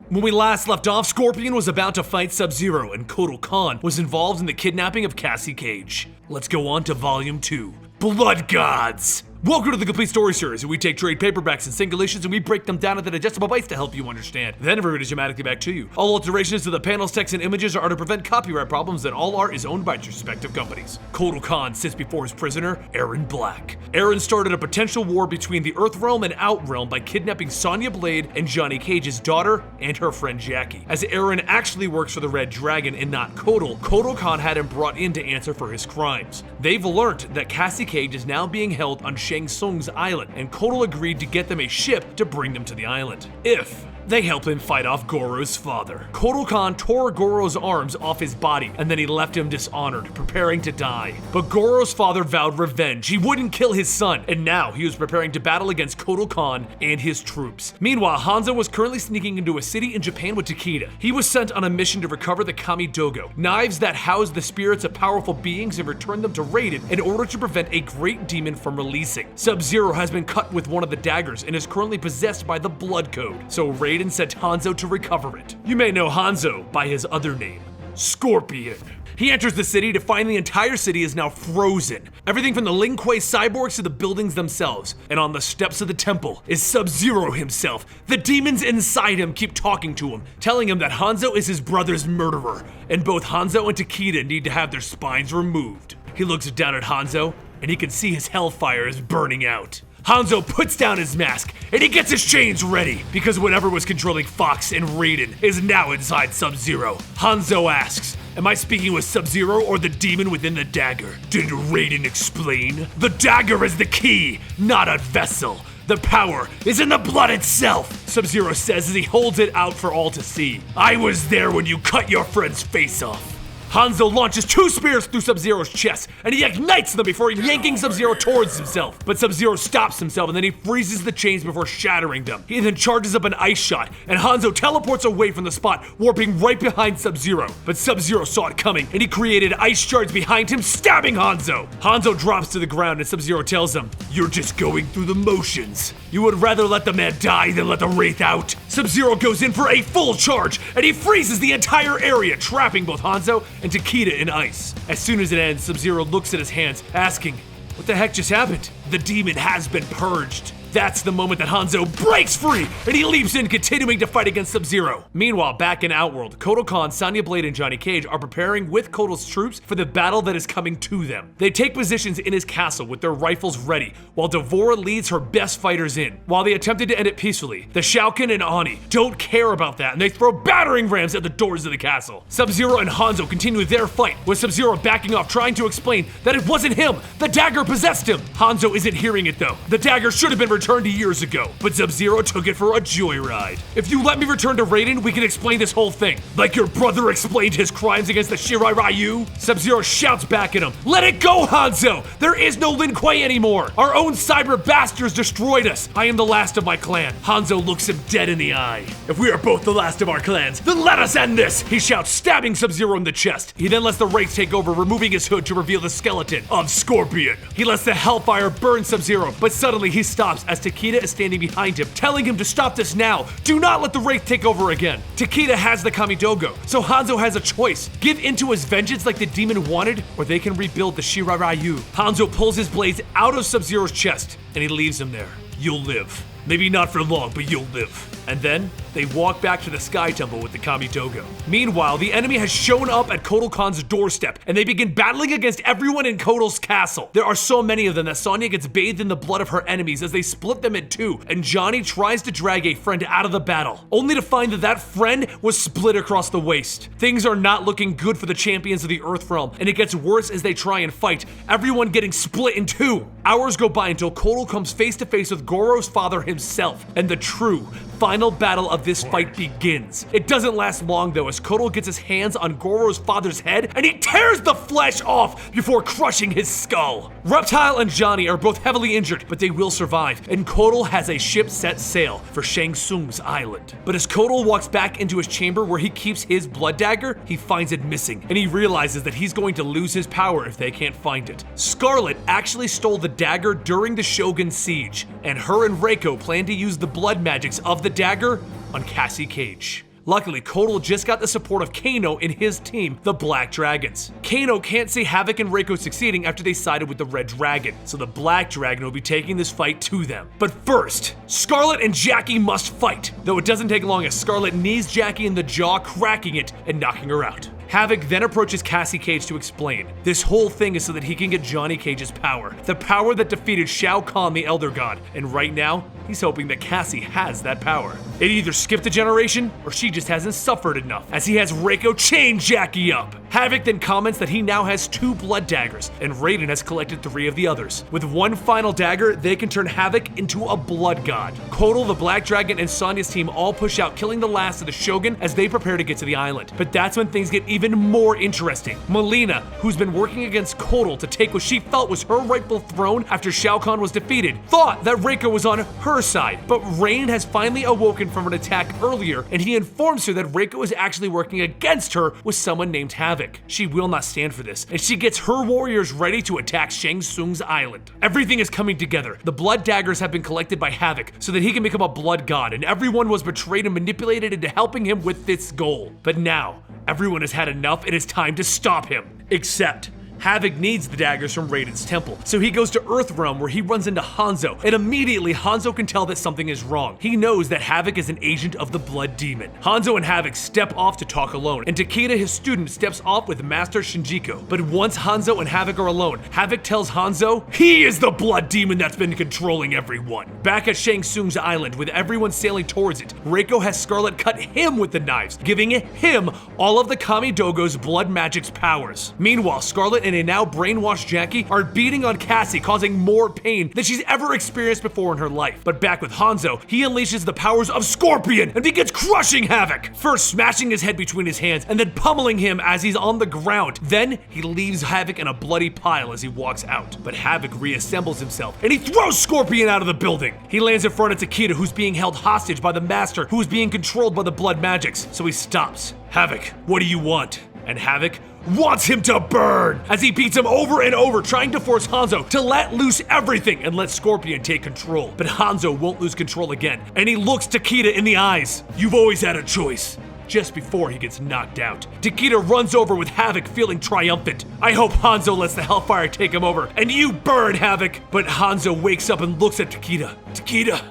When we last left off, Scorpion was about to fight Sub-Zero, and Kotal Khan was involved in the kidnapping of Cassie Cage. Let's go on to Volume 2. Blood Gods! Welcome to the Complete Story Series, where we take trade paperbacks and single issues and we break them down into digestible bites to help you understand. Then everything is dramatically back to you. All alterations to the panels, text, and images are to prevent copyright problems, and all art is owned by its respective companies. Kotal Khan sits before his prisoner, Aaron Black. Aaron started a potential war between the Earthrealm and Outrealm by kidnapping Sonya Blade and Johnny Cage's daughter and her friend Jackie. As Aaron actually works for the Red Dragon and not Kotal, Kotal Khan had him brought in to answer for his crimes. They've learned that Cassie Cage is now being held on Shang Tsung's island, and Kotal agreed to get them a ship to bring them to the island, if they help him fight off Goro's father. Kotal Khan tore Goro's arms off his body, and then he left him dishonored, preparing to die. But Goro's father vowed revenge. He wouldn't kill his son, and now he was preparing to battle against Kotal Khan and his troops. Meanwhile, Hanzo was currently sneaking into a city in Japan with Takeda. He was sent on a mission to recover the Kami Dogo, knives that house the spirits of powerful beings, and return them to Raiden in order to prevent a great demon from releasing. Sub-Zero has been cut with one of the daggers and is currently possessed by the Blood Code, so Raiden sent Hanzo to recover it. You may know Hanzo by his other name, Scorpion. He enters the city to find the entire city is now frozen. Everything from the Lin Kuei cyborgs to the buildings themselves. And on the steps of the temple is Sub-Zero himself. The demons inside him keep talking to him, telling him that Hanzo is his brother's murderer, and both Hanzo and Takeda need to have their spines removed. He looks down at Hanzo, and he can see his hellfire is burning out. Hanzo puts down his mask, and he gets his chains ready, because whatever was controlling Fox and Raiden is now inside Sub-Zero. Hanzo asks, am I speaking with Sub-Zero or the demon within the dagger? Did Raiden explain? The dagger is the key, not a vessel. The power is in the blood itself, Sub-Zero says as he holds it out for all to see. I was there when you cut your friend's face off. Hanzo launches 2 spears through Sub-Zero's chest, and he ignites them before yanking Sub-Zero towards himself. But Sub-Zero stops himself, and then he freezes the chains before shattering them. He then charges up an ice shot, and Hanzo teleports away from the spot, warping right behind Sub-Zero. But Sub-Zero saw it coming, and he created ice shards behind him, stabbing Hanzo. Hanzo drops to the ground, and Sub-Zero tells him, you're just going through the motions. You would rather let the man die than let the Wraith out. Sub-Zero goes in for a full charge, and he freezes the entire area, trapping both Hanzo and Takeda in ice. As soon as it ends, Sub-Zero looks at his hands, asking, what the heck just happened? The demon has been purged. That's the moment that Hanzo breaks free, and he leaps in, continuing to fight against Sub-Zero. Meanwhile, back in Outworld, Kotal Khan, Sonya Blade, and Johnny Cage are preparing with Kotal's troops for the battle that is coming to them. They take positions in his castle with their rifles ready, while Devora leads her best fighters in. While they attempted to end it peacefully, the Shao Kahn and Ani don't care about that, and they throw battering rams at the doors of the castle. Sub-Zero and Hanzo continue their fight, with Sub-Zero backing off, trying to explain that it wasn't him. The dagger possessed him. Hanzo isn't hearing it though. The dagger should have been returned years ago, but Sub-Zero took it for a joyride. If you let me return to Raiden, we can explain this whole thing. Like your brother explained his crimes against the Shirai Ryu? Sub-Zero shouts back at him, let it go, Hanzo! There is no Lin Kuei anymore! Our own cyber bastards destroyed us! I am the last of my clan. Hanzo looks him dead in the eye. If we are both the last of our clans, then let us end this! He shouts, stabbing Sub-Zero in the chest. He then lets the Wraith take over, removing his hood to reveal the skeleton of Scorpion. He lets the Hellfire burn Sub-Zero, but suddenly he stops as Takeda is standing behind him, telling him to stop this now. Do not let the Wraith take over again. Takeda has the Kami Dogo, so Hanzo has a choice. Give into his vengeance like the demon wanted, or they can rebuild the Shirai Ryu. Hanzo pulls his blades out of Sub-Zero's chest, and he leaves him there. You'll live. Maybe not for long, but you'll live. And then, they walk back to the Sky Temple with the Kami Dogo. Meanwhile, the enemy has shown up at Kotal Khan's doorstep, and they begin battling against everyone in Kotal's castle. There are so many of them that Sonya gets bathed in the blood of her enemies as they split them in two, and Johnny tries to drag a friend out of the battle, only to find that that friend was split across the waist. Things are not looking good for the champions of the Earthrealm, and it gets worse as they try and fight, everyone getting split in two. Hours go by until Kotal comes face to face with Goro's father himself, and the true, final battle of this fight begins. It doesn't last long though, as Kotal gets his hands on Goro's father's head and he tears the flesh off before crushing his skull. Reptile and Johnny are both heavily injured, but they will survive, and Kotal has a ship set sail for Shang Tsung's island. But as Kotal walks back into his chamber where he keeps his blood dagger, he finds it missing, and he realizes that he's going to lose his power if they can't find it. Scarlet actually stole the dagger during the Shogun siege, and her and Reiko plan to use the blood magics of the dagger on Cassie Cage. Luckily, Kotal just got the support of Kano and his team, the Black Dragons. Kano can't see Havoc and Reiko succeeding after they sided with the Red Dragon, so the Black Dragon will be taking this fight to them. But first, Scarlet and Jackie must fight, though it doesn't take long as Scarlet knees Jackie in the jaw, cracking it and knocking her out. Havoc then approaches Cassie Cage to explain. This whole thing is so that he can get Johnny Cage's power. The power that defeated Shao Kahn, the Elder God. And right now, he's hoping that Cassie has that power. It either skipped a generation, or she just hasn't suffered enough, as he has Reiko chain Jackie up. Havoc then comments that he now has 2 blood daggers, and Raiden has collected 3 of the others. With one final dagger, they can turn Havoc into a blood god. Kotal, the Black Dragon, and Sonya's team all push out, killing the last of the Shogun as they prepare to get to the island. But that's when things get even more interesting. Melina, who's been working against Kotal to take what she felt was her rightful throne after Shao Kahn was defeated, thought that Reiko was on her side. But Raiden has finally awoken from an attack earlier, and he informs her that Reiko is actually working against her with someone named Havoc. She will not stand for this, and she gets her warriors ready to attack Shang Tsung's island. Everything is coming together. The blood daggers have been collected by Havoc so that he can become a blood god, and everyone was betrayed and manipulated into helping him with this goal. But now, everyone has had enough. It is time to stop him. Except Havoc needs the daggers from Raiden's temple, so he goes to Earthrealm where he runs into Hanzo, and immediately Hanzo can tell that something is wrong. He knows that Havoc is an agent of the Blood Demon. Hanzo and Havoc step off to talk alone, and Takeda, his student, steps off with Master Shinjiko. But once Hanzo and Havoc are alone, Havoc tells Hanzo he is the Blood Demon that's been controlling everyone. Back at Shang Tsung's island, with everyone sailing towards it, Reiko has Scarlet cut him with the knives, giving him all of the Kamidogo's blood magic's powers. Meanwhile, Scarlet and a now brainwashed Jackie are beating on Cassie, causing more pain than she's ever experienced before in her life. But back with Hanzo, he unleashes the powers of Scorpion and begins crushing Havoc, first smashing his head between his hands and then pummeling him as he's on the ground. Then he leaves Havoc in a bloody pile as he walks out. But Havoc reassembles himself and he throws Scorpion out of the building. He lands in front of Takeda, who's being held hostage by the Master, who is being controlled by the blood magics. So he stops. Havoc, what do you want? And Havoc wants him to burn as he beats him over and over, trying to force Hanzo to let loose everything and let Scorpion take control. But Hanzo won't lose control again, and he looks Takeda in the eyes. You've always had a choice. Just before he gets knocked out, Takeda runs over with Havoc feeling triumphant. I hope Hanzo lets the Hellfire take him over, and you burn, Havoc. But Hanzo wakes up and looks at Takeda. Takeda,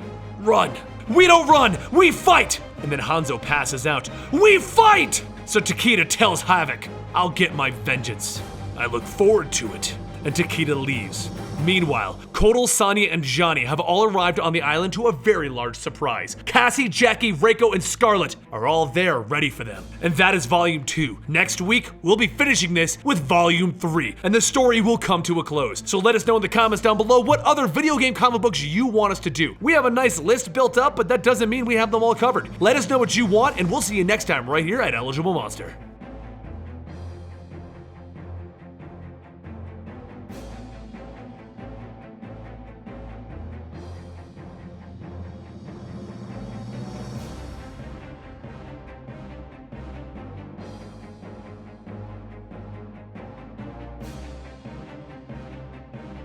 run. We don't run, we fight. And then Hanzo passes out. We fight! So Takeda tells Havoc, I'll get my vengeance. I look forward to it. And Takeda leaves. Meanwhile, Kotal, Sonya, and Johnny have all arrived on the island to a very large surprise. Cassie, Jackie, Reiko, and Scarlet are all there ready for them. And that is Volume 2. Next week, we'll be finishing this with Volume 3, and the story will come to a close. So let us know in the comments down below what other video game comic books you want us to do. We have a nice list built up, but that doesn't mean we have them all covered. Let us know what you want, and we'll see you next time right here at Eligible Monster.